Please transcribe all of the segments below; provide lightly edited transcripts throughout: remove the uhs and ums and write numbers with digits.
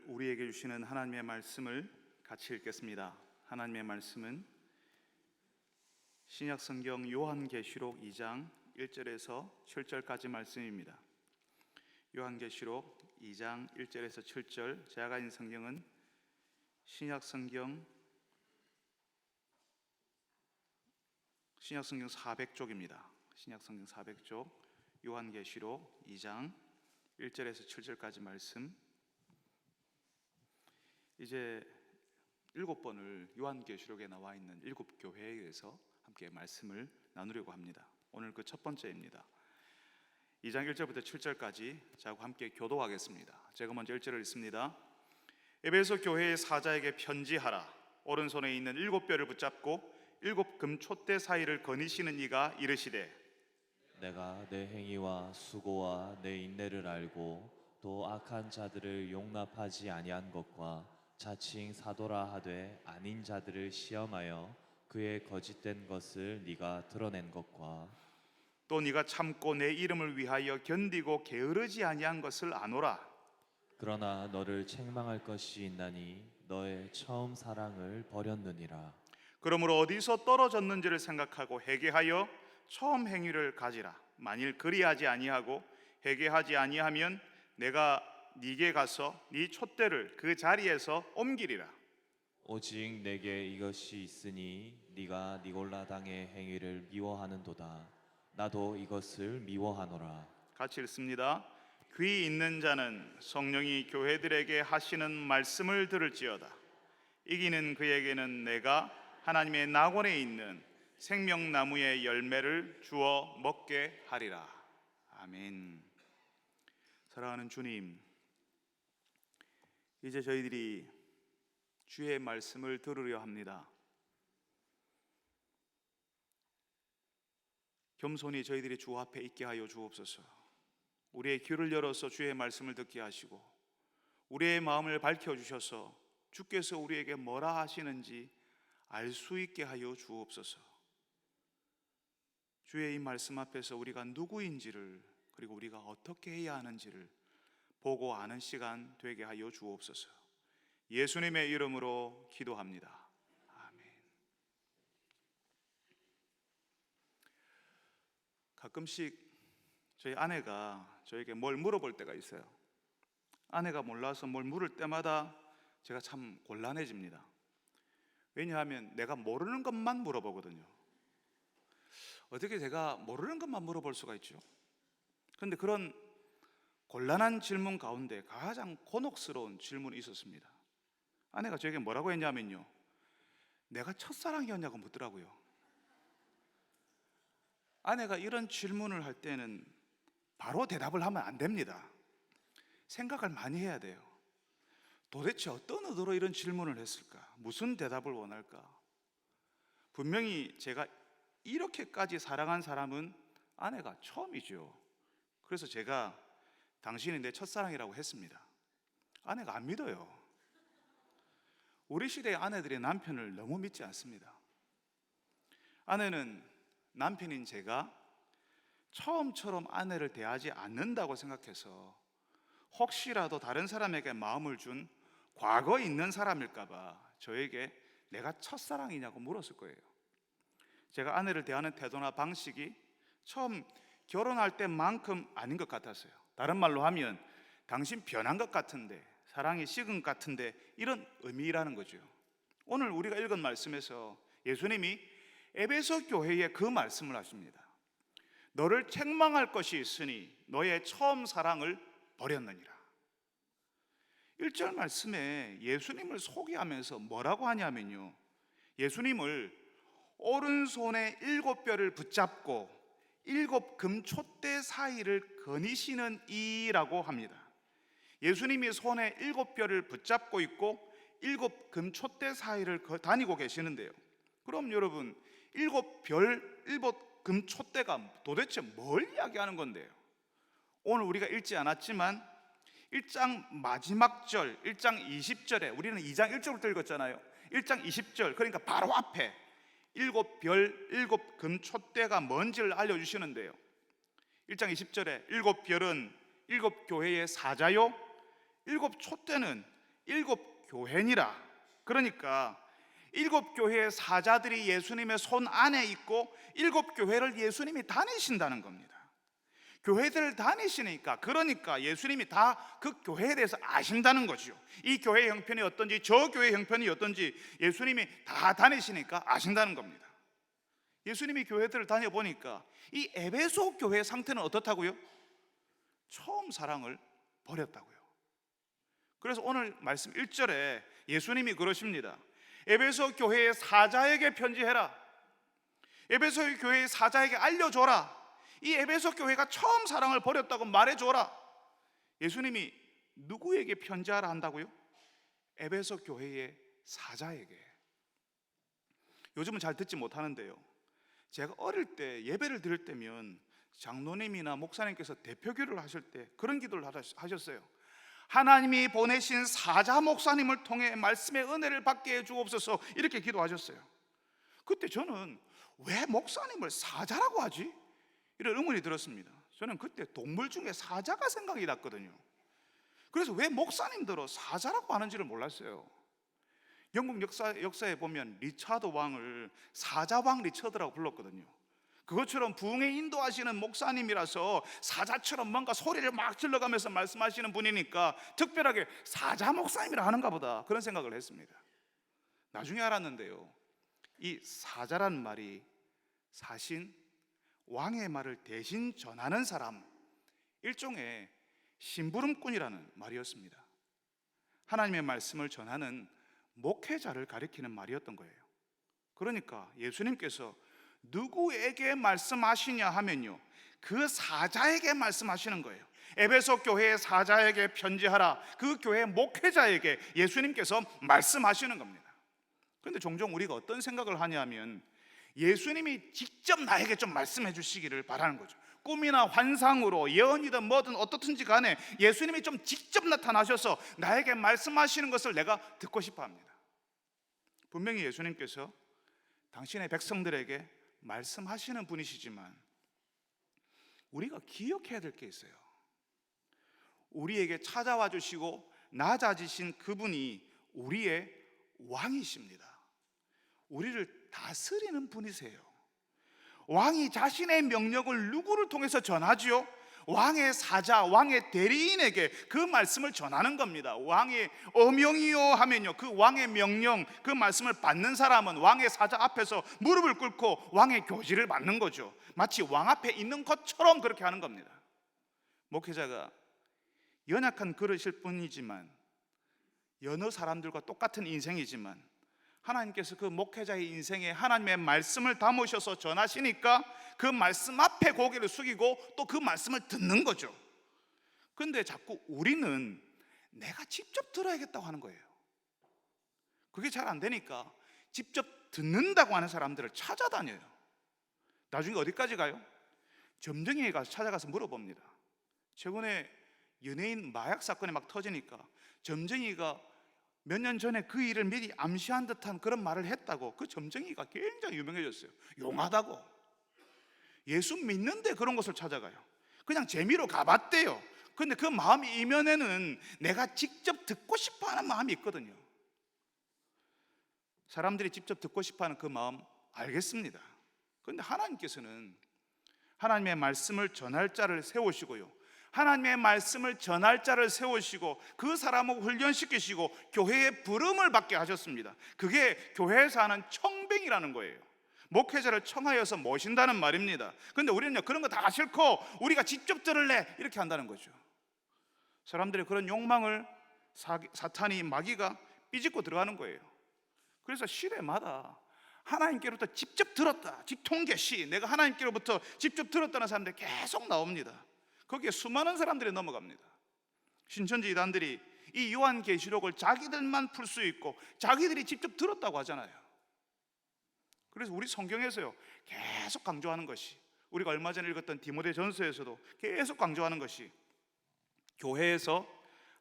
오늘 우리에게 주시는 하나님의 말씀을 같이 읽겠습니다. 하나님의 말씀은 신약성경 요한계시록 2장 1절에서 7절까지 말씀입니다. 요한계시록 2장 1절에서 7절, 제가 가진 성경은 신약성경 400쪽입니다. 신약성경 400쪽 요한계시록 2장 1절에서 7절까지 말씀. 이제 7번을 요한계시록에 나와 있는 7교회에 의해서 함께 말씀을 나누려고 합니다. 오늘 그 첫 번째입니다. 2장 1절부터 7절까지 저하고 함께 교도하겠습니다. 제가 먼저 1절을 읽습니다. 에베소 교회의 사자에게 편지하라. 오른손에 있는 7뼈를 붙잡고 7 금촛대 사이를 거니시는 이가 이르시되, 내가 내 행위와 수고와 내 인내를 알고 또 악한 자들을 용납하지 아니한 것과 자칭 사도라 하되 아닌 자들을 시험하여 그의 거짓된 것을 네가 드러낸 것과 또 네가 참고 내 이름을 위하여 견디고 게으르지 아니한 것을 아노라. 그러나 너를 책망할 것이 있나니 너의 처음 사랑을 버렸느니라. 그러므로 어디서 떨어졌는지를 생각하고 회개하여 처음 행위를 가지라. 만일 그리하지 아니하고 회개하지 아니하면 내가 네게 가서 네 촛대를 그 자리에서 옮기리라. 오직 내게 이것이 있으니 네가 니골라 당의 행위를 미워하는도다. 나도 이것을 미워하노라. 같이 읽습니다. 귀 있는 자는 성령이 교회들에게 하시는 말씀을 들을지어다. 이기는 그에게는 내가 하나님의 낙원에 있는 생명나무의 열매를 주어 먹게 하리라. 아멘. 사랑하는 주님, 이제 저희들이 주의 말씀을 들으려 합니다. 겸손히 저희들이 주 앞에 있게 하여 주옵소서. 우리의 귀를 열어서 주의 말씀을 듣게 하시고 우리의 마음을 밝혀주셔서 주께서 우리에게 뭐라 하시는지 알 수 있게 하여 주옵소서. 주의 이 말씀 앞에서 우리가 누구인지를, 그리고 우리가 어떻게 해야 하는지를 보고 아는 시간 되게 하여 주옵소서. 예수님의 이름으로 기도합니다. 아멘. 가끔씩 저희 아내가 저에게 뭘 물어볼 때가 있어요. 아내가 몰라서 뭘 물을 때마다 제가 참 곤란해집니다. 왜냐하면 내가 모르는 것만 물어보거든요. 어떻게 제가 모르는 것만 물어볼 수가 있죠? 그런데 그런 곤란한 질문 가운데 가장 곤혹스러운 질문이 있었습니다. 아내가 저에게 뭐라고 했냐면요, 내가 첫사랑이었냐고 묻더라고요. 아내가 이런 질문을 할 때는 바로 대답을 하면 안 됩니다. 생각을 많이 해야 돼요. 도대체 어떤 의도로 이런 질문을 했을까? 무슨 대답을 원할까? 분명히 제가 이렇게까지 사랑한 사람은 아내가 처음이죠. 그래서 제가 당신이 내 첫사랑이라고 했습니다. 아내가 안 믿어요. 우리 시대의 아내들이 남편을 너무 믿지 않습니다. 아내는 남편인 제가 처음처럼 아내를 대하지 않는다고 생각해서 혹시라도 다른 사람에게 마음을 준 과거 있는 사람일까봐 저에게 내가 첫사랑이냐고 물었을 거예요. 제가 아내를 대하는 태도나 방식이 처음 결혼할 때만큼 아닌 것 같았어요. 다른 말로 하면 당신 변한 것 같은데, 사랑이 식은 것 같은데, 이런 의미라는 거죠. 오늘 우리가 읽은 말씀에서 예수님이 에베소 교회에 그 말씀을 하십니다. 너를 책망할 것이 있으니 너의 처음 사랑을 버렸느니라. 1절 말씀에 예수님을 소개하면서 뭐라고 하냐면요, 예수님을 오른손에 7뼈를 붙잡고 7 금촛대 사이를 거니시는 이라고 합니다. 예수님이 손에 7뼈를 붙잡고 있고 7 금촛대 사이를 다니고 계시는데요, 그럼 여러분 7별, 7 금촛대가 도대체 뭘 이야기하는 건데요? 오늘 우리가 읽지 않았지만 1장 마지막 절, 1장 20절에 우리는 2장 1절부터 읽었잖아요. 1장 20절, 그러니까 바로 앞에 7별, 7 금촛대가 뭔지를 알려주시는데요, 1장 20절에 7별은 7 교회의 사자요, 7 촛대는 일곱 교회니라. 그러니까 일곱 교회의 사자들이 예수님의 손 안에 있고 일곱 교회를 예수님이 다니신다는 겁니다. 교회들을 다니시니까, 그러니까 예수님이 다 그 교회에 대해서 아신다는 거죠. 이 교회 형편이 어떤지, 저 교회 형편이 어떤지 예수님이 다 다니시니까 아신다는 겁니다. 예수님이 교회들을 다녀보니까 이 에베소 교회의 상태는 어떻다고요? 처음 사랑을 버렸다고요. 그래서 오늘 말씀 1절에 예수님이 그러십니다. 에베소 교회의 사자에게 편지해라. 에베소 교회의 사자에게 알려줘라. 이 에베소 교회가 처음 사랑을 버렸다고 말해줘라. 예수님이 누구에게 편지하라 한다고요? 에베소 교회의 사자에게. 요즘은 잘 듣지 못하는데요, 제가 어릴 때 예배를 드릴 때면 장로님이나 목사님께서 대표기도를 하실 때 그런 기도를 하셨어요. 하나님이 보내신 사자 목사님을 통해 말씀의 은혜를 받게 해주옵소서, 이렇게 기도하셨어요. 그때 저는 왜 목사님을 사자라고 하지? 이런 의문이 들었습니다. 저는 그때 동물 중에 사자가 생각이 났거든요. 그래서 왜 목사님들은 사자라고 하는지를 몰랐어요. 영국 역사에 보면 리차드 왕을 사자왕 리처드라고 불렀거든요. 그것처럼 부흥에 인도하시는 목사님이라서 사자처럼 뭔가 소리를 막 질러가면서 말씀하시는 분이니까 특별하게 사자 목사님이라 하는가 보다, 그런 생각을 했습니다. 나중에 알았는데요, 이 사자란 말이 사신 왕의 말을 대신 전하는 사람, 일종의 심부름꾼이라는 말이었습니다. 하나님의 말씀을 전하는 목회자를 가리키는 말이었던 거예요. 그러니까 예수님께서 누구에게 말씀하시냐 하면요, 그 사자에게 말씀하시는 거예요. 에베소 교회의 사자에게 편지하라. 그 교회 목회자에게 예수님께서 말씀하시는 겁니다. 그런데 종종 우리가 어떤 생각을 하냐면 예수님이 직접 나에게 좀 말씀해 주시기를 바라는 거죠. 꿈이나 환상으로, 예언이든 뭐든 어떻든지 간에 예수님이 좀 직접 나타나셔서 나에게 말씀하시는 것을 내가 듣고 싶어 합니다. 분명히 예수님께서 당신의 백성들에게 말씀하시는 분이시지만 우리가 기억해야 될 게 있어요. 우리에게 찾아와 주시고 낮아지신 그분이 우리의 왕이십니다. 우리를 다스리는 분이세요. 왕이 자신의 명령을 누구를 통해서 전하지요? 왕의 사자, 왕의 대리인에게 그 말씀을 전하는 겁니다. 왕의 어명이요 하면요, 그 왕의 명령, 그 말씀을 받는 사람은 왕의 사자 앞에서 무릎을 꿇고 왕의 교지를 받는 거죠. 마치 왕 앞에 있는 것처럼 그렇게 하는 겁니다. 목회자가 연약한 그릇일 뿐이지만, 여러 사람들과 똑같은 인생이지만 하나님께서 그 목회자의 인생에 하나님의 말씀을 담으셔서 전하시니까 그 말씀 앞에 고개를 숙이고 또 그 말씀을 듣는 거죠. 그런데 자꾸 우리는 내가 직접 들어야겠다고 하는 거예요. 그게 잘 안 되니까 직접 듣는다고 하는 사람들을 찾아다녀요. 나중에 어디까지 가요? 점쟁이에 가서 찾아가서 물어봅니다. 최근에 연예인 마약 사건이 막 터지니까 점쟁이가 몇 년 전에 그 일을 미리 암시한 듯한 그런 말을 했다고 그 점쟁이가 굉장히 유명해졌어요. 용하다고. 예수 믿는데 그런 것을 찾아가요. 그냥 재미로 가봤대요. 그런데 그 마음 이면에는 내가 직접 듣고 싶어하는 마음이 있거든요. 사람들이 직접 듣고 싶어하는 그 마음 알겠습니다. 그런데 하나님께서는 하나님의 말씀을 전할 자를 세우시고요, 하나님의 말씀을 전할 자를 세우시고 그 사람을 훈련시키시고 교회의 부름을 받게 하셨습니다. 그게 교회에서 하는 청빙이라는 거예요. 목회자를 청하여서 모신다는 말입니다. 그런데 우리는요, 그런 거 다 싫고 우리가 직접 들을래 이렇게 한다는 거죠. 사람들의 그런 욕망을 사탄이, 마귀가 삐집고 들어가는 거예요. 그래서 시대마다 하나님께로부터 직접 들었다, 직통계시, 내가 하나님께로부터 직접 들었다는 사람들이 계속 나옵니다. 거기에 수많은 사람들이 넘어갑니다. 신천지 이단들이 이 요한계시록을 자기들만 풀 수 있고 자기들이 직접 들었다고 하잖아요. 그래서 우리 성경에서요 계속 강조하는 것이, 우리가 얼마 전에 읽었던 디모데전서에서도 계속 강조하는 것이, 교회에서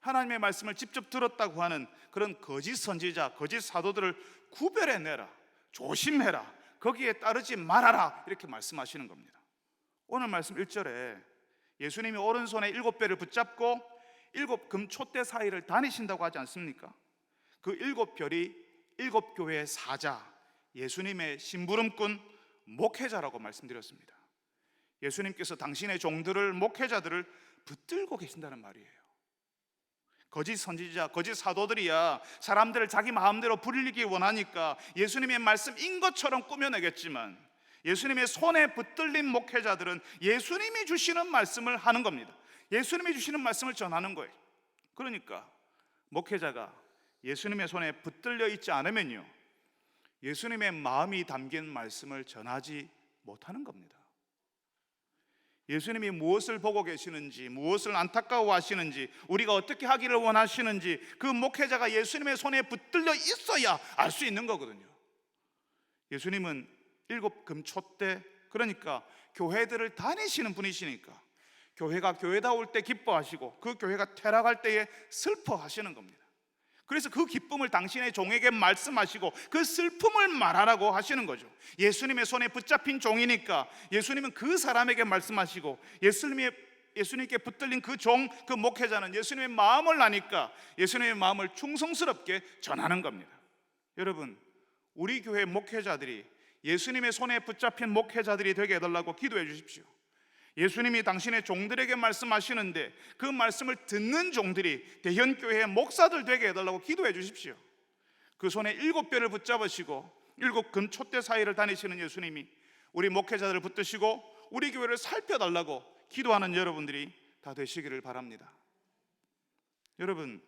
하나님의 말씀을 직접 들었다고 하는 그런 거짓 선지자, 거짓 사도들을 구별해내라, 조심해라, 거기에 따르지 말아라, 이렇게 말씀하시는 겁니다. 오늘 말씀 1절에 예수님이 오른손에 7배를 붙잡고 일곱 금촛대 사이를 다니신다고 하지 않습니까? 그 일곱 별이 일곱 교회의 사자, 예수님의 심부름꾼 목회자라고 말씀드렸습니다. 예수님께서 당신의 종들을, 목회자들을 붙들고 계신다는 말이에요. 거짓 선지자, 거짓 사도들이야 사람들을 자기 마음대로 부리기 원하니까 예수님의 말씀인 것처럼 꾸며내겠지만, 예수님의 손에 붙들린 목회자들은 예수님이 주시는 말씀을 하는 겁니다. 예수님이 주시는 말씀을 전하는 거예요. 그러니까 목회자가 예수님의 손에 붙들려 있지 않으면요, 예수님의 마음이 담긴 말씀을 전하지 못하는 겁니다. 예수님이 무엇을 보고 계시는지, 무엇을 안타까워하시는지, 우리가 어떻게 하기를 원하시는지 그 목회자가 예수님의 손에 붙들려 있어야 알 수 있는 거거든요. 예수님은 일곱 금촛대, 그러니까 교회들을 다니시는 분이시니까 교회가 교회다울 때 기뻐하시고 그 교회가 퇴락할 때에 슬퍼하시는 겁니다. 그래서 그 기쁨을 당신의 종에게 말씀하시고 그 슬픔을 말하라고 하시는 거죠. 예수님의 손에 붙잡힌 종이니까 예수님은 그 사람에게 말씀하시고, 예수님께 붙들린 그 종, 그 목회자는 예수님의 마음을 아니까 예수님의 마음을 충성스럽게 전하는 겁니다. 여러분, 우리 교회 목회자들이 예수님의 손에 붙잡힌 목회자들이 되게 해달라고 기도해 주십시오. 예수님이 당신의 종들에게 말씀하시는데 그 말씀을 듣는 종들이 대현교회의 목사들 되게 해달라고 기도해 주십시오. 그 손에 일곱 별을 붙잡으시고 일곱 금촛대 사이를 다니시는 예수님이 우리 목회자들을 붙드시고 우리 교회를 살펴달라고 기도하는 여러분들이 다 되시기를 바랍니다. 여러분,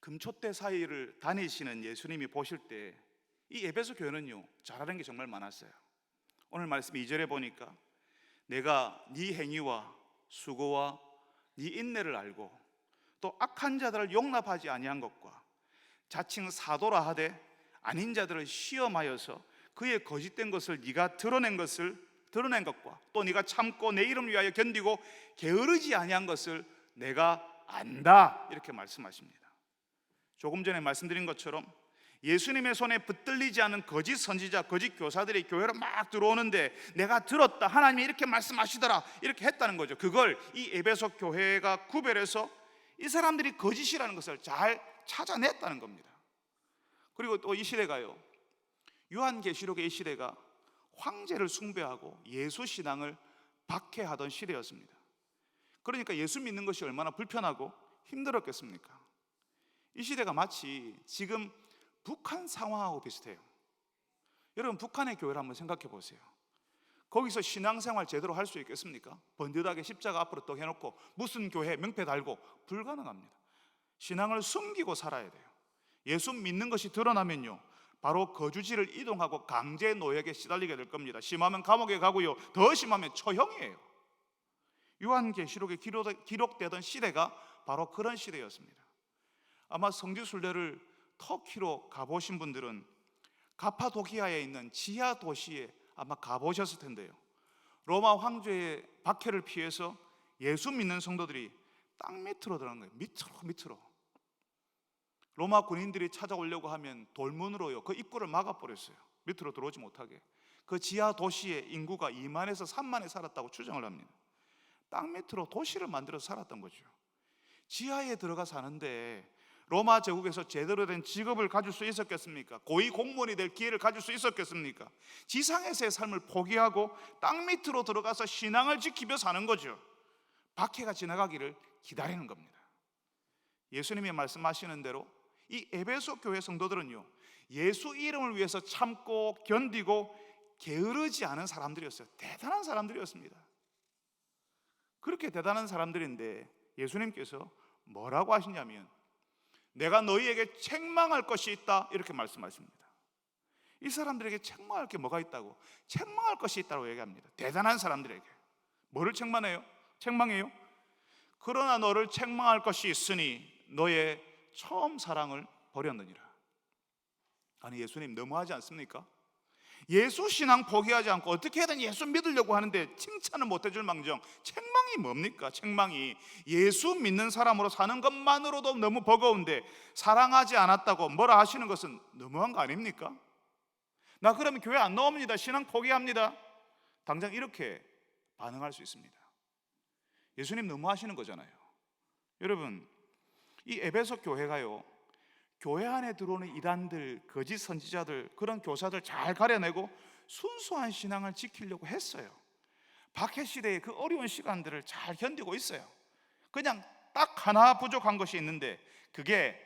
금촛대 사이를 다니시는 예수님이 보실 때 이 에베소 교회는요, 잘하는 게 정말 많았어요. 오늘 말씀 2절에 보니까 내가 네 행위와 수고와 네 인내를 알고 또 악한 자들을 용납하지 아니한 것과 자칭 사도라 하되 아닌 자들을 시험하여서 그의 거짓된 것을 네가 드러낸 것과 또 네가 참고 내 이름 위하여 견디고 게으르지 아니한 것을 내가 안다, 이렇게 말씀하십니다. 조금 전에 말씀드린 것처럼 예수님의 손에 붙들리지 않은 거짓 선지자, 거짓 교사들이 교회로 막 들어오는데 내가 들었다, 하나님이 이렇게 말씀하시더라, 이렇게 했다는 거죠. 그걸 이 에베소 교회가 구별해서 이 사람들이 거짓이라는 것을 잘 찾아냈다는 겁니다. 그리고 또 이 시대가요, 요한계시록의 이 시대가 황제를 숭배하고 예수 신앙을 박해하던 시대였습니다. 그러니까 예수 믿는 것이 얼마나 불편하고 힘들었겠습니까? 이 시대가 마치 지금 북한 상황하고 비슷해요. 여러분, 북한의 교회를 한번 생각해 보세요. 거기서 신앙생활 제대로 할 수 있겠습니까? 번듯하게 십자가 앞으로 또 해놓고 무슨 교회 명패 달고, 불가능합니다. 신앙을 숨기고 살아야 돼요. 예수 믿는 것이 드러나면요, 바로 거주지를 이동하고 강제 노역에 시달리게 될 겁니다. 심하면 감옥에 가고요, 더 심하면 처형이에요. 요한계시록에 기록되던 시대가 바로 그런 시대였습니다. 아마 성지순례를 터키로 가보신 분들은 가파도키아에 있는 지하 도시에 아마 가보셨을 텐데요, 로마 황제의 박해를 피해서 예수 믿는 성도들이 땅 밑으로 들어간 거예요. 밑으로. 로마 군인들이 찾아오려고 하면 돌문으로요, 그 입구를 막아버렸어요. 밑으로 들어오지 못하게. 그 지하 도시의 인구가 2만에서 3만에 살았다고 추정을 합니다. 땅 밑으로 도시를 만들어서 살았던 거죠. 지하에 들어가 사는데 로마 제국에서 제대로 된 직업을 가질 수 있었겠습니까? 고위 공무원이 될 기회를 가질 수 있었겠습니까? 지상에서의 삶을 포기하고 땅 밑으로 들어가서 신앙을 지키며 사는 거죠. 박해가 지나가기를 기다리는 겁니다. 예수님이 말씀하시는 대로 이 에베소 교회 성도들은요, 예수 이름을 위해서 참고 견디고 게으르지 않은 사람들이었어요. 대단한 사람들이었습니다. 그렇게 대단한 사람들인데 예수님께서 뭐라고 하시냐면 내가 너희에게 책망할 것이 있다, 이렇게 말씀하십니다. 이 사람들에게 책망할 게 뭐가 있다고? 책망할 것이 있다고 얘기합니다. 대단한 사람들에게 뭐를 책망해요? 그러나 너를 책망할 것이 있으니 너의 처음 사랑을 버렸느니라. 아니, 예수님 너무하지 않습니까? 예수 신앙 포기하지 않고 어떻게든 예수 믿으려고 하는데 칭찬을 못 해줄 망정 책망이 뭡니까? 책망이 예수 믿는 사람으로 사는 것만으로도 너무 버거운데 사랑하지 않았다고 뭐라 하시는 것은 너무한 거 아닙니까? 나 그러면 교회 안 나옵니다, 신앙 포기합니다, 당장 이렇게 반응할 수 있습니다. 예수님 너무 하시는 거잖아요. 여러분, 이 에베소 교회가요, 교회 안에 들어오는 이단들, 거짓 선지자들, 그런 교사들 잘 가려내고 순수한 신앙을 지키려고 했어요. 박해 시대의 그 어려운 시간들을 잘 견디고 있어요. 그냥 딱 하나 부족한 것이 있는데, 그게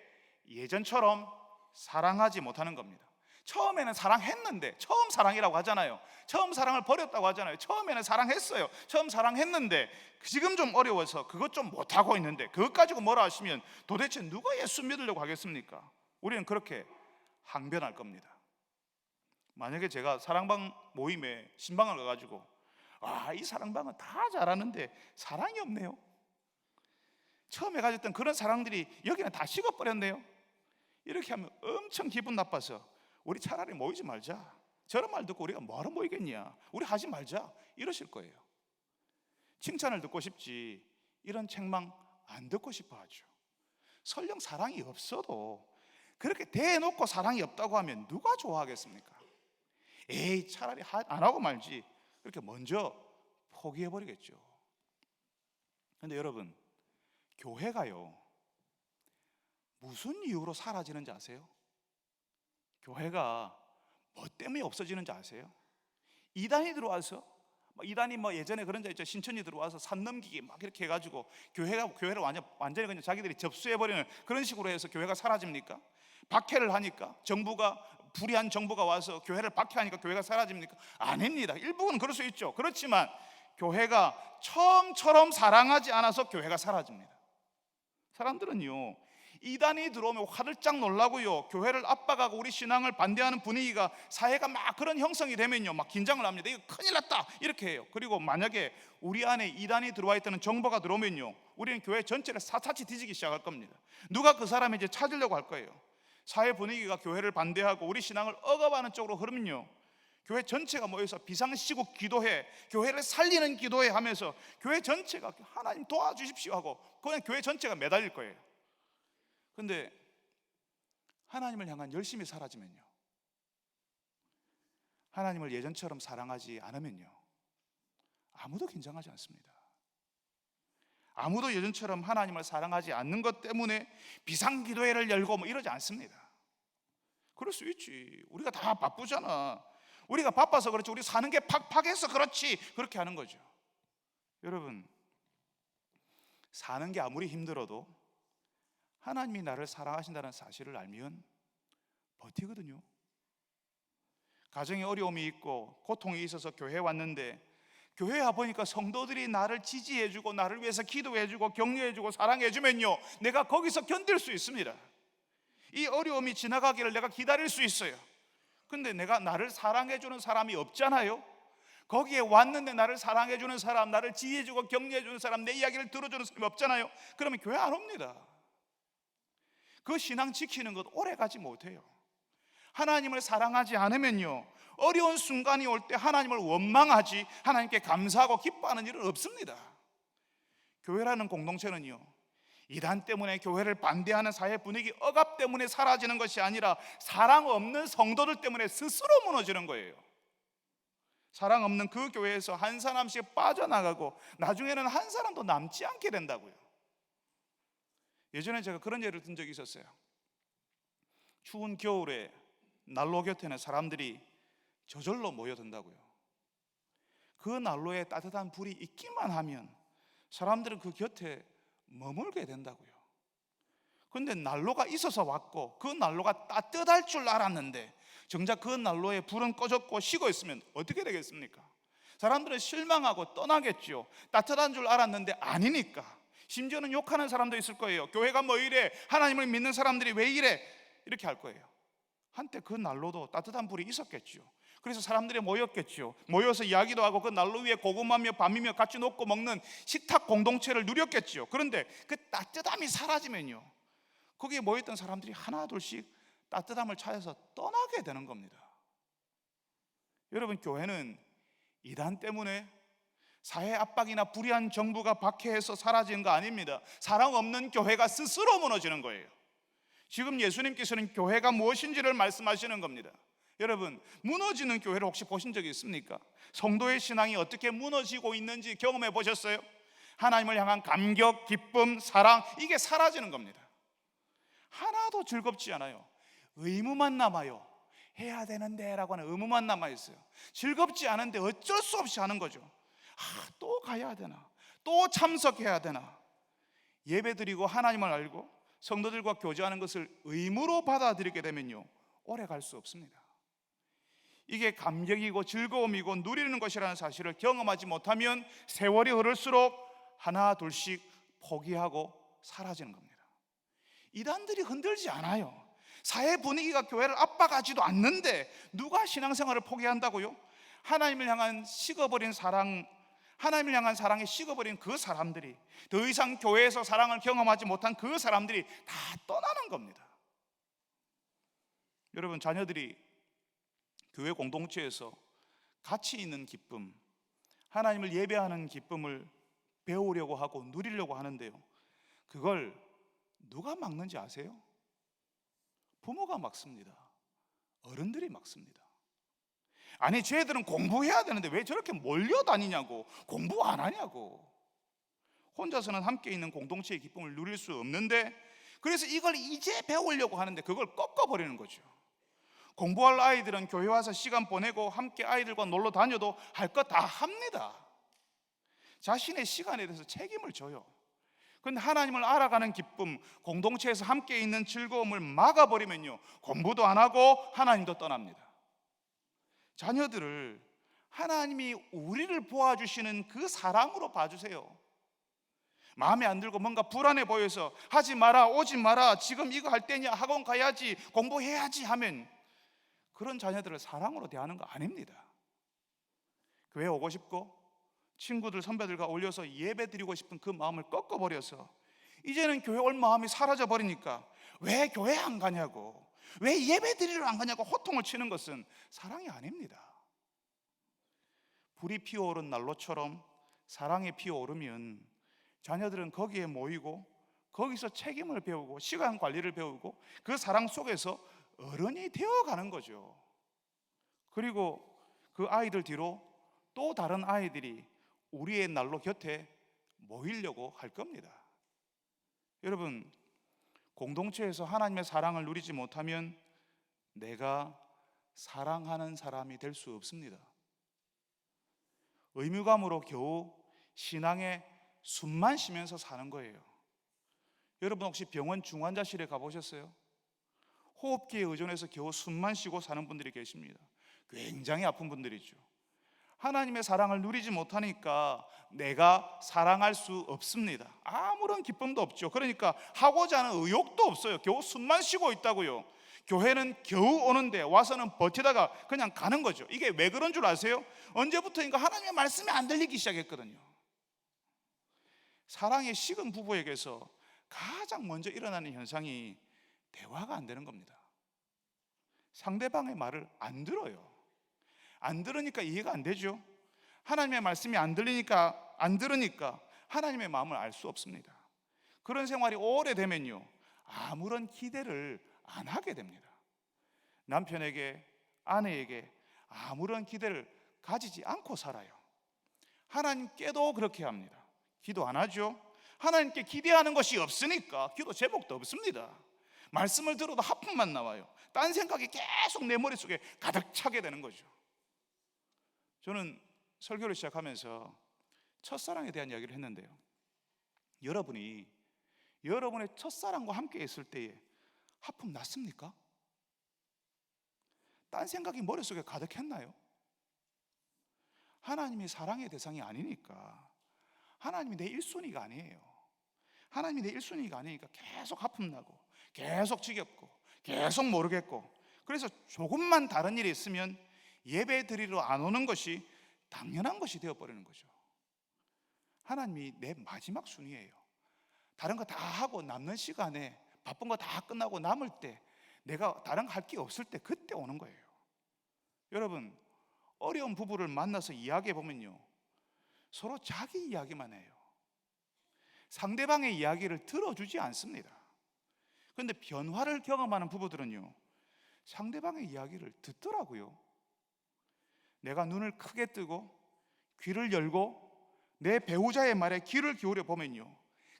예전처럼 사랑하지 못하는 겁니다. 처음에는 사랑했는데, 처음 사랑이라고 하잖아요. 처음 사랑을 버렸다고 하잖아요. 처음에는 사랑했어요. 처음 사랑했는데 지금 좀 어려워서 그것 좀 못하고 있는데, 그것 가지고 뭐라 하시면 도대체 누가 예수 믿으려고 하겠습니까? 우리는 그렇게 항변할 겁니다. 만약에 제가 사랑방 모임에 신방을 가가지고, 이 사랑방은 다 잘하는데 사랑이 없네요, 처음에 가졌던 그런 사랑들이 여기는 다 식어버렸네요, 이렇게 하면 엄청 기분 나빠서 우리 차라리 모이지 말자, 저런 말 듣고 우리가 뭐하러 모이겠냐, 우리 하지 말자, 이러실 거예요. 칭찬을 듣고 싶지 이런 책망 안 듣고 싶어 하죠. 설령 사랑이 없어도 그렇게 대놓고 사랑이 없다고 하면 누가 좋아하겠습니까? 에이, 차라리 안 하고 말지, 그렇게 먼저 포기해버리겠죠. 그런데 여러분, 교회가요, 무슨 이유로 사라지는지 아세요? 교회가 뭐 때문에 없어지는지 아세요? 이단이 들어와서, 이단이 예전에 그런 자 있죠. 신천이 들어와서 산 넘기기 막 이렇게 해가지고 교회를 완전히 그냥 자기들이 접수해버리는 그런 식으로 해서 교회가 사라집니까? 박해를 하니까, 불의한 정부가 와서 교회를 박해하니까 교회가 사라집니까? 아닙니다. 일부는 그럴 수 있죠. 그렇지만 교회가 처음처럼 사랑하지 않아서 교회가 사라집니다. 사람들은요, 이단이 들어오면 화들짝 놀라고요, 교회를 압박하고 우리 신앙을 반대하는 분위기가, 사회가 막 그런 형성이 되면요, 막 긴장을 합니다. 이거 큰일 났다, 이렇게 해요. 그리고 만약에 우리 안에 이단이 들어와 있다는 정보가 들어오면요, 우리는 교회 전체를 사사치 뒤지기 시작할 겁니다. 누가 그 사람을 이제 찾으려고 할 거예요. 사회 분위기가 교회를 반대하고 우리 신앙을 억압하는 쪽으로 흐르면요, 교회 전체가 모여서 비상시국 기도회, 교회를 살리는 기도회 하면서 교회 전체가 하나님 도와주십시오 하고 그냥 교회 전체가 매달릴 거예요. 그런데 하나님을 향한 열심이 사라지면요, 하나님을 예전처럼 사랑하지 않으면요, 아무도 긴장하지 않습니다. 아무도 예전처럼 하나님을 사랑하지 않는 것 때문에 비상기도회를 열고 이러지 않습니다. 그럴 수 있지, 우리가 다 바쁘잖아, 우리가 바빠서 그렇지, 우리 사는 게 팍팍해서 그렇지, 그렇게 하는 거죠. 여러분, 사는 게 아무리 힘들어도 하나님이 나를 사랑하신다는 사실을 알면 버티거든요. 가정에 어려움이 있고 고통이 있어서 교회에 왔는데, 교회에 와보니까 성도들이 나를 지지해주고 나를 위해서 기도해주고 격려해주고 사랑해주면요, 내가 거기서 견딜 수 있습니다. 이 어려움이 지나가기를 내가 기다릴 수 있어요. 근데 내가 나를 사랑해주는 사람이 없잖아요. 거기에 왔는데 나를 사랑해주는 사람, 나를 지지해주고 격려해주는 사람, 내 이야기를 들어주는 사람이 없잖아요. 그러면 교회 안 옵니다. 그 신앙 지키는 것 오래 가지 못해요. 하나님을 사랑하지 않으면요, 어려운 순간이 올 때 하나님을 원망하지 하나님께 감사하고 기뻐하는 일은 없습니다. 교회라는 공동체는요, 이단 때문에 교회를 반대하는 사회 분위기 억압 때문에 사라지는 것이 아니라 사랑 없는 성도들 때문에 스스로 무너지는 거예요. 사랑 없는 그 교회에서 한 사람씩 빠져나가고 나중에는 한 사람도 남지 않게 된다고요. 예전에 제가 그런 예를 든 적이 있었어요. 추운 겨울에 난로 곁에는 사람들이 저절로 모여든다고요. 그 난로에 따뜻한 불이 있기만 하면 사람들은 그 곁에 머물게 된다고요. 그런데 난로가 있어서 왔고 그 난로가 따뜻할 줄 알았는데 정작 그 난로에 불은 꺼졌고 식어 있으면 어떻게 되겠습니까? 사람들은 실망하고 떠나겠죠. 따뜻한 줄 알았는데 아니니까. 심지어는 욕하는 사람도 있을 거예요. 교회가 뭐 이래, 하나님을 믿는 사람들이 왜 이래, 이렇게 할 거예요. 한때 그 난로도 따뜻한 불이 있었겠죠. 그래서 사람들이 모였겠죠. 모여서 이야기도 하고 그 난로 위에 고구마며 밤이며 같이 놓고 먹는 식탁 공동체를 누렸겠죠. 그런데 그 따뜻함이 사라지면요, 거기에 모였던 사람들이 하나 둘씩 따뜻함을 찾아서 떠나게 되는 겁니다. 여러분, 교회는 이단 때문에 사회 압박이나 불의한 정부가 박해해서 사라지는 거 아닙니다. 사랑 없는 교회가 스스로 무너지는 거예요. 지금 예수님께서는 교회가 무엇인지를 말씀하시는 겁니다. 여러분, 무너지는 교회를 혹시 보신 적이 있습니까? 성도의 신앙이 어떻게 무너지고 있는지 경험해 보셨어요? 하나님을 향한 감격, 기쁨, 사랑, 이게 사라지는 겁니다. 하나도 즐겁지 않아요. 의무만 남아요. 해야 되는데 라고 하는 의무만 남아있어요. 즐겁지 않은데 어쩔 수 없이 하는 거죠. 또 가야 되나, 또 참석해야 되나. 예배드리고 하나님을 알고 성도들과 교제하는 것을 의무로 받아들이게 되면요, 오래 갈 수 없습니다. 이게 감격이고 즐거움이고 누리는 것이라는 사실을 경험하지 못하면 세월이 흐를수록 하나 둘씩 포기하고 사라지는 겁니다. 이단들이 흔들지 않아요. 사회 분위기가 교회를 압박하지도 않는데 누가 신앙생활을 포기한다고요? 하나님을 향한 식어버린 사랑, 하나님을 향한 사랑에 식어버린 그 사람들이, 더 이상 교회에서 사랑을 경험하지 못한 그 사람들이 다 떠나는 겁니다. 여러분, 자녀들이 교회 공동체에서 가치 있는 기쁨, 하나님을 예배하는 기쁨을 배우려고 하고 누리려고 하는데요, 그걸 누가 막는지 아세요? 부모가 막습니다. 어른들이 막습니다. 아니, 쟤들은 공부해야 되는데 왜 저렇게 몰려다니냐고, 공부 안 하냐고. 혼자서는 함께 있는 공동체의 기쁨을 누릴 수 없는데, 그래서 이걸 이제 배우려고 하는데 그걸 꺾어버리는 거죠. 공부할 아이들은 교회 와서 시간 보내고 함께 아이들과 놀러 다녀도 할 것 다 합니다. 자신의 시간에 대해서 책임을 져요. 그런데 하나님을 알아가는 기쁨, 공동체에서 함께 있는 즐거움을 막아버리면요, 공부도 안 하고 하나님도 떠납니다. 자녀들을 하나님이 우리를 보아주시는 그 사랑으로 봐주세요. 마음에 안 들고 뭔가 불안해 보여서 하지 마라, 오지 마라, 지금 이거 할 때냐, 학원 가야지, 공부해야지 하면 그런 자녀들을 사랑으로 대하는 거 아닙니다. 교회 오고 싶고 친구들, 선배들과 어울려서 예배 드리고 싶은 그 마음을 꺾어버려서 이제는 교회 올 마음이 사라져버리니까 왜 교회 안 가냐고, 왜 예배 드리러 안 가냐고 호통을 치는 것은 사랑이 아닙니다. 불이 피어오른 난로처럼 사랑이 피어오르면 자녀들은 거기에 모이고 거기서 책임을 배우고 시간 관리를 배우고 그 사랑 속에서 어른이 되어가는 거죠. 그리고 그 아이들 뒤로 또 다른 아이들이 우리의 난로 곁에 모이려고 할 겁니다. 여러분, 공동체에서 하나님의 사랑을 누리지 못하면 내가 사랑하는 사람이 될 수 없습니다. 의무감으로 겨우 신앙에 숨만 쉬면서 사는 거예요. 여러분, 혹시 병원 중환자실에 가보셨어요? 호흡기에 의존해서 겨우 숨만 쉬고 사는 분들이 계십니다. 굉장히 아픈 분들이죠. 하나님의 사랑을 누리지 못하니까 내가 사랑할 수 없습니다. 아무런 기쁨도 없죠. 그러니까 하고자 하는 의욕도 없어요. 겨우 숨만 쉬고 있다고요. 교회는 겨우 오는데 와서는 버티다가 그냥 가는 거죠. 이게 왜 그런 줄 아세요? 언제부터인가 하나님의 말씀이 안 들리기 시작했거든요. 사랑의 식은 부부에게서 가장 먼저 일어나는 현상이 대화가 안 되는 겁니다. 상대방의 말을 안 들어요. 안 들으니까 이해가 안 되죠. 하나님의 말씀이 안 들으니까 하나님의 마음을 알 수 없습니다. 그런 생활이 오래되면요, 아무런 기대를 안 하게 됩니다. 남편에게, 아내에게 아무런 기대를 가지지 않고 살아요. 하나님께도 그렇게 합니다. 기도 안 하죠. 하나님께 기대하는 것이 없으니까 기도 제목도 없습니다. 말씀을 들어도 하품만 나와요. 딴 생각이 계속 내 머릿속에 가득 차게 되는 거죠. 저는 설교를 시작하면서 첫사랑에 대한 이야기를 했는데요, 여러분이 여러분의 첫사랑과 함께 있을 때에 하품 났습니까? 딴 생각이 머릿속에 가득했나요? 하나님이 사랑의 대상이 아니니까, 하나님이 내 1순위가 아니에요. 하나님이 내 1순위가 아니니까 계속 하품 나고 계속 지겹고 계속 모르겠고, 그래서 조금만 다른 일이 있으면 예배 드리러 안 오는 것이 당연한 것이 되어버리는 거죠. 하나님이 내 마지막 순위예요. 다른 거 다 하고 남는 시간에 바쁜 거 다 끝나고 남을 때, 내가 다른 거 할 게 없을 때, 그때 오는 거예요. 여러분, 어려운 부부를 만나서 이야기해 보면요, 서로 자기 이야기만 해요. 상대방의 이야기를 들어주지 않습니다. 그런데 변화를 경험하는 부부들은요, 상대방의 이야기를 듣더라고요. 내가 눈을 크게 뜨고 귀를 열고 내 배우자의 말에 귀를 기울여 보면요,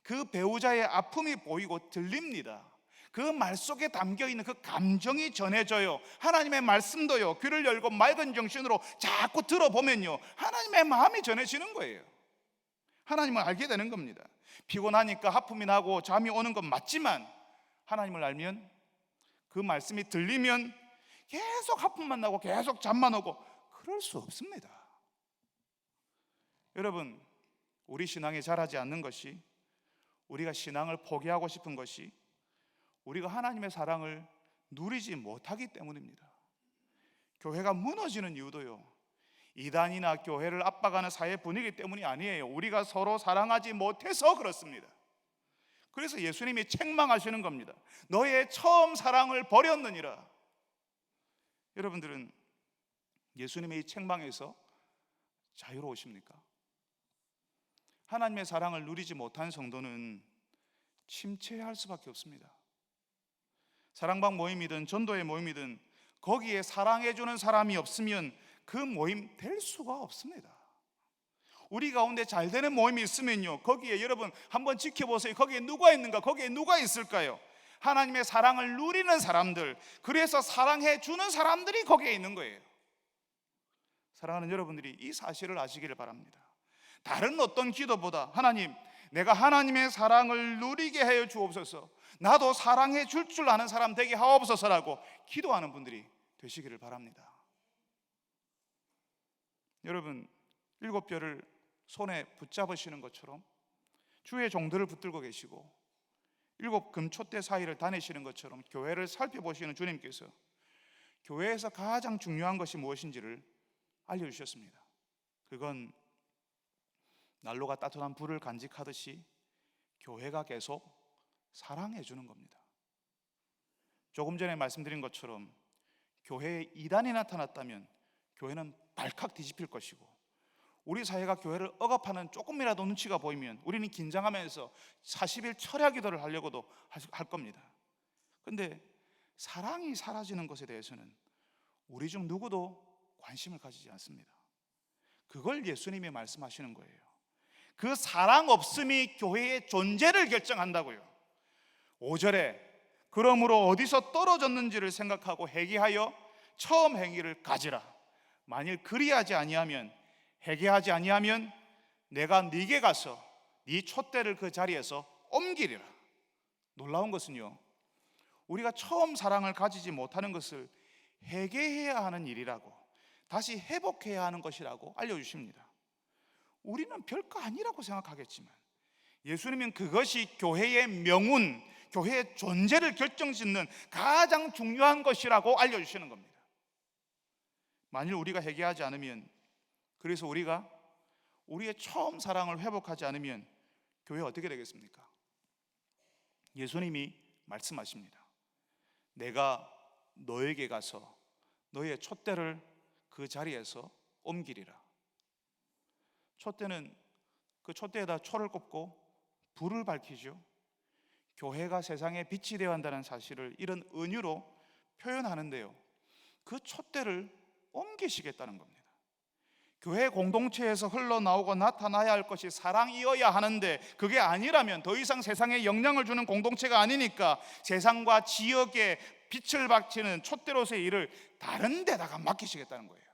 그 배우자의 아픔이 보이고 들립니다. 그 말 속에 담겨있는 그 감정이 전해져요. 하나님의 말씀도요, 귀를 열고 맑은 정신으로 자꾸 들어보면요, 하나님의 마음이 전해지는 거예요. 하나님을 알게 되는 겁니다. 피곤하니까 하품이 나고 잠이 오는 건 맞지만 하나님을 알면, 그 말씀이 들리면 계속 하품만 나고 계속 잠만 오고 그럴 수 없습니다. 여러분, 우리 신앙이 자라지 않는 것이, 우리가 신앙을 포기하고 싶은 것이 우리가 하나님의 사랑을 누리지 못하기 때문입니다. 교회가 무너지는 이유도요, 이단이나 교회를 압박하는 사회 분위기 때문이 아니에요. 우리가 서로 사랑하지 못해서 그렇습니다. 그래서 예수님이 책망하시는 겁니다. 너의 처음 사랑을 버렸느니라. 여러분들은 예수님의 이 책망에서 자유로우십니까? 하나님의 사랑을 누리지 못한 성도는 침체할 수밖에 없습니다. 사랑방 모임이든 전도의 모임이든 거기에 사랑해주는 사람이 없으면 그 모임 될 수가 없습니다. 우리 가운데 잘 되는 모임이 있으면요, 거기에 여러분 한번 지켜보세요. 거기에 누가 있는가? 거기에 누가 있을까요? 하나님의 사랑을 누리는 사람들, 그래서 사랑해 주는 사람들이 거기에 있는 거예요. 사랑하는 여러분들이 이 사실을 아시기를 바랍니다. 다른 어떤 기도보다 하나님, 내가 하나님의 사랑을 누리게 하여 주옵소서, 나도 사랑해 줄 줄 아는 사람 되게 하옵소서라고 기도하는 분들이 되시기를 바랍니다. 여러분, 7별을 손에 붙잡으시는 것처럼 주의 종들을 붙들고 계시고 7 금촛대 사이를 다니시는 것처럼 교회를 살펴보시는 주님께서 교회에서 가장 중요한 것이 무엇인지를 알려주셨습니다. 그건 난로가 따뜻한 불을 간직하듯이 교회가 계속 사랑해 주는 겁니다. 조금 전에 말씀드린 것처럼 교회에 이단이 나타났다면 교회는 발칵 뒤집힐 것이고, 우리 사회가 교회를 억압하는 조금이라도 눈치가 보이면 우리는 긴장하면서 40일 철야 기도를 하려고도 할 겁니다. 그런데 사랑이 사라지는 것에 대해서는 우리 중 누구도 관심을 가지지 않습니다. 그걸 예수님이 말씀하시는 거예요. 그 사랑 없음이 교회의 존재를 결정한다고요. 5절에 그러므로 어디서 떨어졌는지를 생각하고 회개하여 처음 행위를 가지라. 만일 그리하지 아니하면, 회개하지 아니하면 내가 네게 가서 네 촛대를 그 자리에서 옮기리라. 놀라운 것은요, 우리가 처음 사랑을 가지지 못하는 것을 회개해야 하는 일이라고, 다시 회복해야 하는 것이라고 알려주십니다. 우리는 별거 아니라고 생각하겠지만 예수님은 그것이 교회의 명운, 교회의 존재를 결정짓는 가장 중요한 것이라고 알려주시는 겁니다. 만일 우리가 회개하지 않으면, 그래서 우리가 우리의 처음 사랑을 회복하지 않으면 교회가 어떻게 되겠습니까? 예수님이 말씀하십니다. 내가 너에게 가서 너의 촛대를 그 자리에서 옮기리라. 촛대는 그 촛대에다 초를 꼽고 불을 밝히죠. 교회가 세상에 빛이 되어야 한다는 사실을 이런 은유로 표현하는데요, 그 촛대를 옮기시겠다는 겁니다. 교회 공동체에서 흘러나오고 나타나야 할 것이 사랑이어야 하는데, 그게 아니라면 더 이상 세상에 영향을 주는 공동체가 아니니까 세상과 지역에 빛을 밝히는 촛대로서의 일을 다른 데다가 맡기시겠다는 거예요.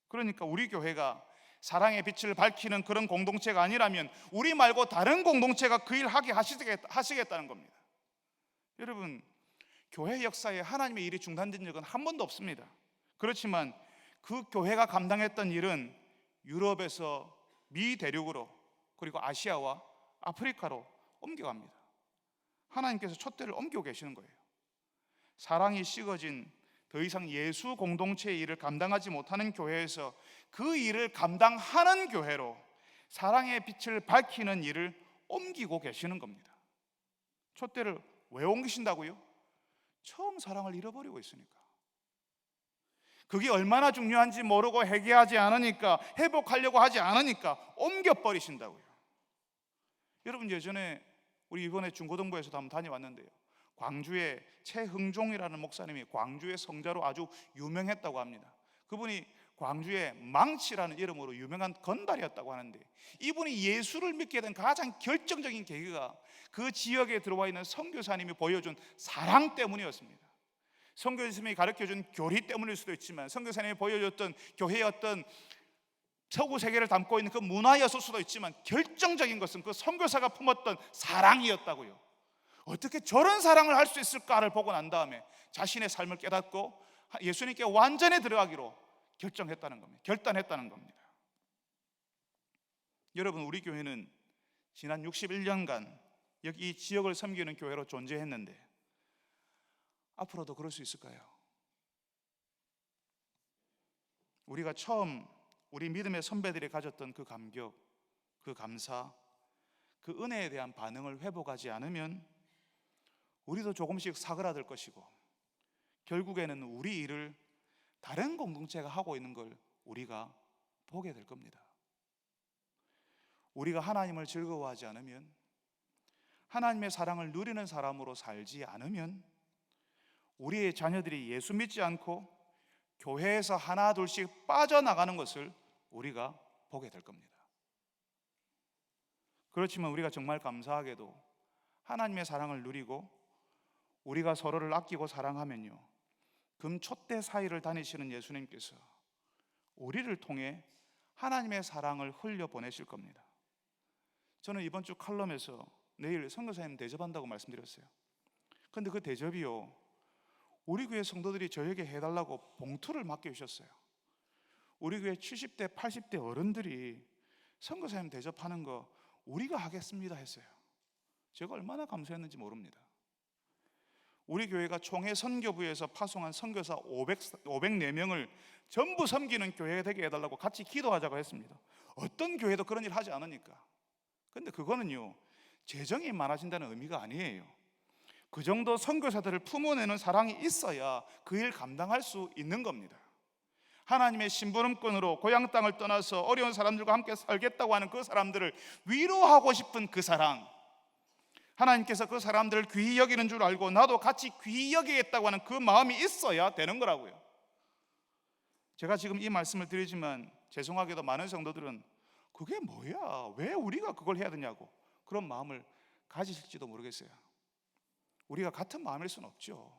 그러니까 우리 교회가 사랑의 빛을 밝히는 그런 공동체가 아니라면 우리 말고 다른 공동체가 그 일 하게 하시겠다는 겁니다. 여러분, 교회 역사에 하나님의 일이 중단된 적은 한 번도 없습니다. 그렇지만 그 교회가 감당했던 일은 유럽에서 미 대륙으로, 그리고 아시아와 아프리카로 옮겨갑니다. 하나님께서 촛대를 옮기고 계시는 거예요. 사랑이 식어진 더 이상 예수 공동체의 일을 감당하지 못하는 교회에서 그 일을 감당하는 교회로 사랑의 빛을 밝히는 일을 옮기고 계시는 겁니다. 촛대를 왜 옮기신다고요? 처음 사랑을 잃어버리고 있으니까. 그게 얼마나 중요한지 모르고 회개하지 않으니까, 회복하려고 하지 않으니까 옮겨버리신다고요. 여러분, 예전에 우리 이번에 중고등부에서도 한번 다녀왔는데요, 광주의 최흥종이라는 목사님이 광주의 성자로 아주 유명했다고 합니다. 그분이 광주의 망치라는 이름으로 유명한 건달이었다고 하는데, 이분이 예수를 믿게 된 가장 결정적인 계기가 그 지역에 들어와 있는 선교사님이 보여준 사랑 때문이었습니다. 선교사님이 가르쳐준 교리 때문일 수도 있지만, 선교사님이 보여줬던 교회의 어떤 서구 세계를 담고 있는 그 문화였을 수도 있지만, 결정적인 것은 그 선교사가 품었던 사랑이었다고요. 어떻게 저런 사랑을 할 수 있을까를 보고 난 다음에 자신의 삶을 깨닫고 예수님께 완전히 들어가기로 결정했다는 겁니다. 결단했다는 겁니다. 여러분, 우리 교회는 지난 61년간 여기 이 지역을 섬기는 교회로 존재했는데 앞으로도 그럴 수 있을까요? 우리가 처음 우리 믿음의 선배들이 가졌던 그 감격, 그 감사, 그 은혜에 대한 반응을 회복하지 않으면 우리도 조금씩 사그라들 것이고, 결국에는 우리 일을 다른 공동체가 하고 있는 걸 우리가 보게 될 겁니다. 우리가 하나님을 즐거워하지 않으면, 하나님의 사랑을 누리는 사람으로 살지 않으면 우리의 자녀들이 예수 믿지 않고 교회에서 하나 둘씩 빠져나가는 것을 우리가 보게 될 겁니다. 그렇지만 우리가 정말 감사하게도 하나님의 사랑을 누리고 우리가 서로를 아끼고 사랑하면요, 금촛대 사이를 다니시는 예수님께서 우리를 통해 하나님의 사랑을 흘려보내실 겁니다. 저는 이번 주 칼럼에서 내일 선교사님 대접한다고 말씀드렸어요. 그런데 그 대접이요, 우리 교회 성도들이 저에게 해달라고 봉투를 맡겨주셨어요. 우리 교회 70대 80대 어른들이 선교사님 대접하는 거 우리가 하겠습니다 했어요. 제가 얼마나 감사했는지 모릅니다. 우리 교회가 총회 선교부에서 파송한 선교사 504명을 전부 섬기는 교회가 되게 해달라고 같이 기도하자고 했습니다. 어떤 교회도 그런 일 하지 않으니까. 근데 그거는요, 재정이 많아진다는 의미가 아니에요. 그 정도 선교사들을 품어내는 사랑이 있어야 그 일 감당할 수 있는 겁니다. 하나님의 심부름꾼으로 고향 땅을 떠나서 어려운 사람들과 함께 살겠다고 하는 그 사람들을 위로하고 싶은 그 사랑, 하나님께서 그 사람들을 귀히 여기는 줄 알고 나도 같이 귀히 여기겠다고 하는 그 마음이 있어야 되는 거라고요. 제가 지금 이 말씀을 드리지만 죄송하게도 많은 성도들은 그게 뭐야, 왜 우리가 그걸 해야 되냐고 그런 마음을 가지실지도 모르겠어요. 우리가 같은 마음일 수는 없죠.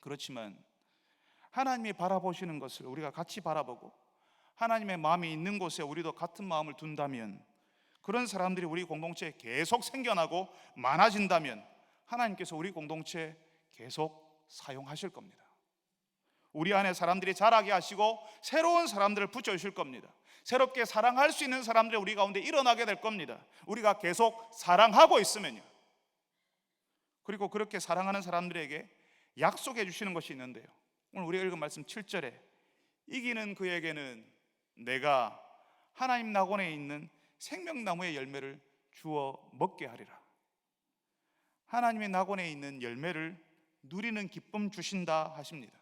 그렇지만 하나님이 바라보시는 것을 우리가 같이 바라보고 하나님의 마음이 있는 곳에 우리도 같은 마음을 둔다면, 그런 사람들이 우리 공동체에 계속 생겨나고 많아진다면 하나님께서 우리 공동체 계속 사용하실 겁니다. 우리 안에 사람들이 자라게 하시고 새로운 사람들을 붙여주실 겁니다. 새롭게 사랑할 수 있는 사람들이 우리 가운데 일어나게 될 겁니다. 우리가 계속 사랑하고 있으면요. 그리고 그렇게 사랑하는 사람들에게 약속해 주시는 것이 있는데요, 오늘 우리가 읽은 말씀 7절에 이기는 그에게는 내가 하나님 낙원에 있는 생명나무의 열매를 주어 먹게 하리라. 하나님의 낙원에 있는 열매를 누리는 기쁨 주신다 하십니다.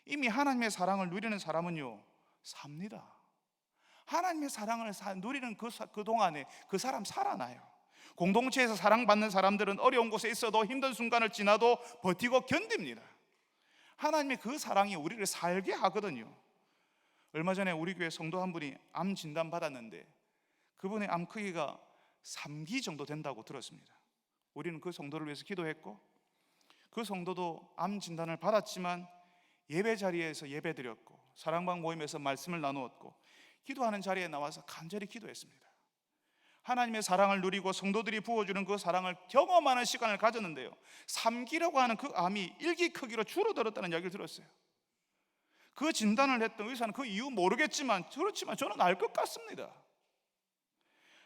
이미 하나님의 사랑을 누리는 사람은요, 삽니다. 하나님의 사랑을 누리는 그 동안에 그 사람 살아나요. 공동체에서 사랑받는 사람들은 어려운 곳에 있어도 힘든 순간을 지나도 버티고 견딥니다. 하나님의 그 사랑이 우리를 살게 하거든요. 얼마 전에 우리 교회 성도 한 분이 암 진단 받았는데 그분의 암 크기가 3기 정도 된다고 들었습니다. 우리는 그 성도를 위해서 기도했고, 그 성도도 암 진단을 받았지만 예배 자리에서 예배드렸고 사랑방 모임에서 말씀을 나누었고 기도하는 자리에 나와서 간절히 기도했습니다. 하나님의 사랑을 누리고 성도들이 부어주는 그 사랑을 경험하는 시간을 가졌는데요, 3기라고 하는 그 암이 1기 크기로 줄어들었다는 이야기를 들었어요. 그 진단을 했던 의사는 그 이유 모르겠지만 그렇지만 저는 알 것 같습니다.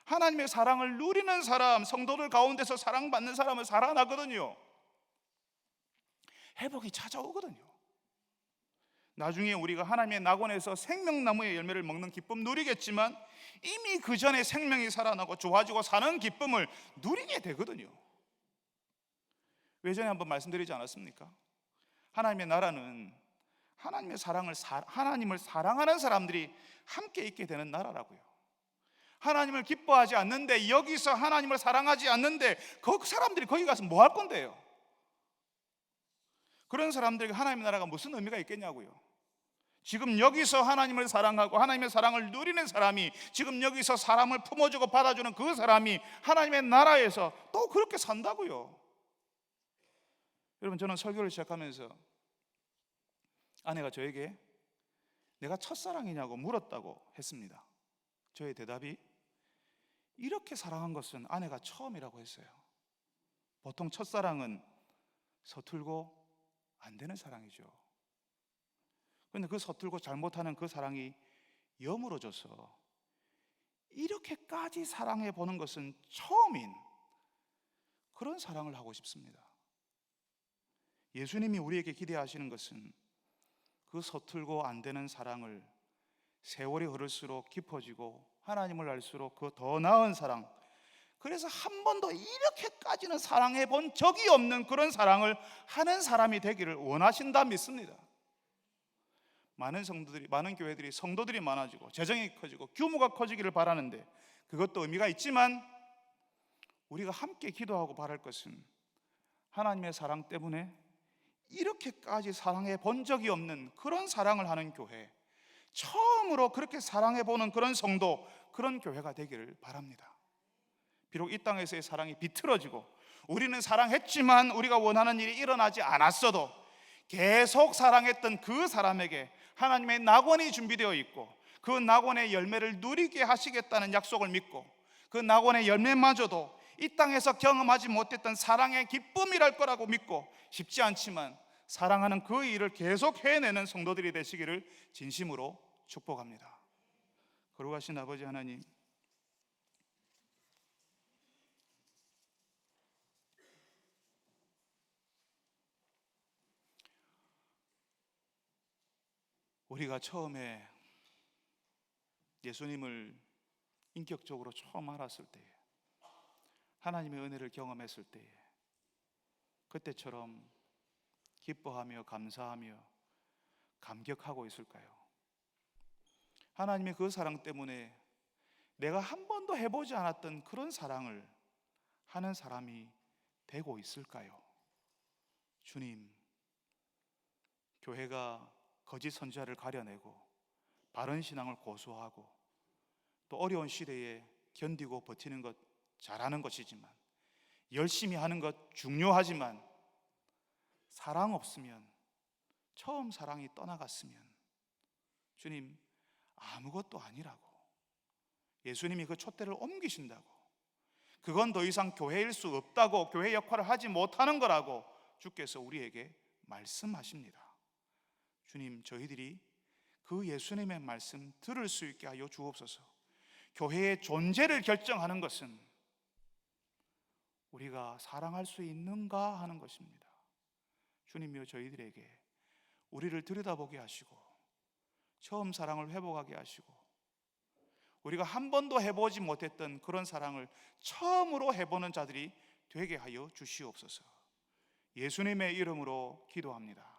하나님의 사랑을 누리는 사람, 성도들 가운데서 사랑받는 사람은 살아나거든요. 회복이 찾아오거든요. 나중에 우리가 하나님의 낙원에서 생명나무의 열매를 먹는 기쁨 누리겠지만 이미 그 전에 생명이 살아나고 좋아지고 사는 기쁨을 누리게 되거든요. 예전에 한번 말씀드리지 않았습니까? 하나님의 나라는 하나님을 사랑하는 사람들이 함께 있게 되는 나라라고요. 하나님을 기뻐하지 않는데, 여기서 하나님을 사랑하지 않는데 그 사람들이 거기 가서 뭐 할 건데요? 그런 사람들에게 하나님의 나라가 무슨 의미가 있겠냐고요. 지금 여기서 하나님을 사랑하고 하나님의 사랑을 누리는 사람이, 지금 여기서 사람을 품어주고 받아주는 그 사람이 하나님의 나라에서 또 그렇게 산다고요. 여러분, 저는 설교를 시작하면서 아내가 저에게 내가 첫사랑이냐고 물었다고 했습니다. 저의 대답이 이렇게 사랑한 것은 아내가 처음이라고 했어요. 보통 첫사랑은 서툴고 안 되는 사랑이죠. 그런데 그 서툴고 잘못하는 그 사랑이 여물어져서 이렇게까지 사랑해 보는 것은 처음인 그런 사랑을 하고 싶습니다. 예수님이 우리에게 기대하시는 것은 그 서툴고 안 되는 사랑을 세월이 흐를수록 깊어지고 하나님을 알수록 그 더 나은 사랑, 그래서 한 번도 이렇게까지는 사랑해 본 적이 없는 그런 사랑을 하는 사람이 되기를 원하신다 믿습니다. 많은 성도들이, 많은 교회들이 성도들이 많아지고 재정이 커지고 규모가 커지기를 바라는데, 그것도 의미가 있지만 우리가 함께 기도하고 바랄 것은 하나님의 사랑 때문에 이렇게까지 사랑해 본 적이 없는 그런 사랑을 하는 교회, 처음으로 그렇게 사랑해 보는 그런 성도, 그런 교회가 되기를 바랍니다. 비록 이 땅에서의 사랑이 비틀어지고 우리는 사랑했지만 우리가 원하는 일이 일어나지 않았어도 계속 사랑했던 그 사람에게 하나님의 낙원이 준비되어 있고 그 낙원의 열매를 누리게 하시겠다는 약속을 믿고, 그 낙원의 열매마저도 이 땅에서 경험하지 못했던 사랑의 기쁨이랄 거라고 믿고, 쉽지 않지만 사랑하는 그 일을 계속 해내는 성도들이 되시기를 진심으로 축복합니다. 거룩하신 아버지 하나님, 우리가 처음에 예수님을 인격적으로 처음 알았을 때에, 하나님의 은혜를 경험했을 때에 그때처럼 기뻐하며 감사하며 감격하고 있을까요? 하나님의 그 사랑 때문에 내가 한 번도 해보지 않았던 그런 사랑을 하는 사람이 되고 있을까요? 주님, 교회가 거짓 선지자를 가려내고 바른 신앙을 고수하고 또 어려운 시대에 견디고 버티는 것 잘하는 것이지만, 열심히 하는 것 중요하지만, 사랑 없으면, 처음 사랑이 떠나갔으면 주님 아무것도 아니라고, 예수님이 그 촛대를 옮기신다고, 그건 더 이상 교회일 수 없다고, 교회 역할을 하지 못하는 거라고 주께서 우리에게 말씀하십니다. 주님, 저희들이 그 예수님의 말씀 들을 수 있게 하여 주옵소서. 교회의 존재를 결정하는 것은 우리가 사랑할 수 있는가 하는 것입니다. 주님이여, 저희들에게 우리를 들여다보게 하시고 처음 사랑을 회복하게 하시고 우리가 한 번도 해보지 못했던 그런 사랑을 처음으로 해보는 자들이 되게 하여 주시옵소서. 예수님의 이름으로 기도합니다.